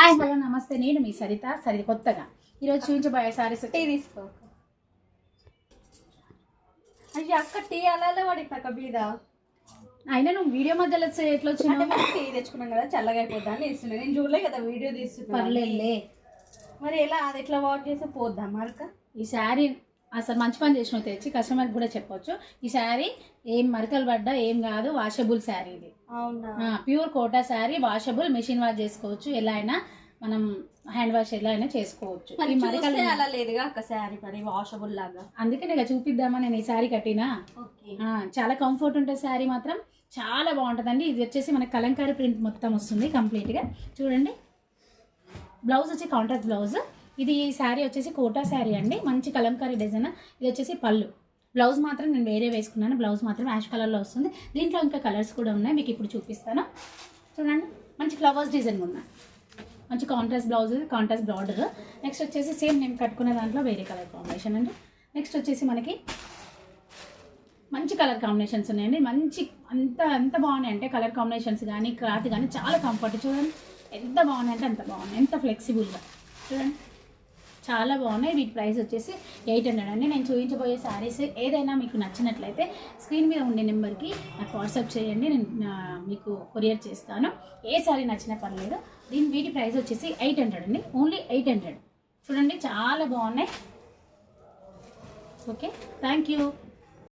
Hi hello నమస్తే, నేను మీ సరిత కొత్తగా ఈరోజు చూపించబోయే సారీస్. టీ తీసుకో. అయ్యి అక్క టీ అలా పడిపోక మీద అయినా నువ్వు వీడియో మధ్యలో ఎట్లా వచ్చినా టీ తెచ్చుకున్నాం కదా, చల్లగా అయిపోద్దా అని ఇస్తున్నాను. నేను చూడలే కదా వీడియో తీస్తున్నా. పర్లేదులే. మరి ఎలా అది ఎట్లా వాష్ చేస్తే పోద్దా మరక? ఈ శారీ అసలు మంచి పని చేసినావు, తెచ్చి కస్టమర్కి కూడా చెప్పొచ్చు. ఈ శారీ ఏం మరకలు పడ్డా ఏం కాదు, వాషబుల్ శారీ ఇది. అవునా? Pure Kota sari, washable, machine wash చేసుకోవచ్చు. ఎలా అయినా మనం హ్యాండ్ వాష్ ఎలా అయినా చేసుకోవచ్చు. ఈ మరకలు అలా లేదుగా అక్క శారీ మరి వాషబుల్ లాగా, అందుకే నేను చూపిద్దామని నేను ఈ శారీ కట్టినా. చాలా కంఫర్ట్ ఉంటుంది శారీ, మాత్రం చాలా బాగుంటుందండి. ఇది వచ్చేసి మనకి కలంకారీ ప్రింట్ మొత్తం వస్తుంది కంప్లీట్గా. చూడండి, బ్లౌజ్ వచ్చి కాంట్రాక్ట్ బ్లౌజ్. ఇది ఈ శారీ వచ్చేసి కోటా శారీ అండి, మంచి కలంకారీ డిజైన్. ఇది వచ్చేసి పళ్ళు. బ్లౌజ్ మాత్రం నేను వేరే వేసుకున్నాను, బ్లౌజ్ మాత్రం యాష్ కలర్లో వస్తుంది. దీంట్లో ఇంకా కలర్స్ కూడా ఉన్నాయి, మీకు ఇప్పుడు చూపిస్తాను. చూడండి, మంచి ఫ్లవర్స్ డిజైన్ ఉన్నాయి, మంచి contrast blouse, contrast border. Next వచ్చేసి సేమ్ నేను కట్టుకునే దాంట్లో వేరే కలర్ కాంబినేషన్ అండి. నెక్స్ట్ వచ్చేసి మనకి మంచి కలర్ కాంబినేషన్స్ ఉన్నాయండి. మంచి అంత బాగున్నాయి అంటే కలర్ కాంబినేషన్స్ కానీ క్లాత్ కానీ చాలా కంఫర్ట్. చూడండి ఎంత బాగున్నాయి అంటే అంత బాగున్నాయి, ఎంత ఫ్లెక్సిబుల్గా. చూడండి చాలా బాగున్నాయి. వీటి ప్రైస్ వచ్చేసి 800 అండి. నేను చూపించబోయే శారీస్ ఏదైనా మీకు నచ్చినట్లయితే స్క్రీన్ మీద ఉండే నెంబర్కి నాకు వాట్సాప్ చేయండి, నేను మీకు కొరియర్ చేస్తాను. ఏ శారీ నచ్చినా పర్లేదు. వీటి ప్రైస్ వచ్చేసి 800 అండి, ఓన్లీ 800. చూడండి చాలా బాగున్నాయి. Okay, thank you.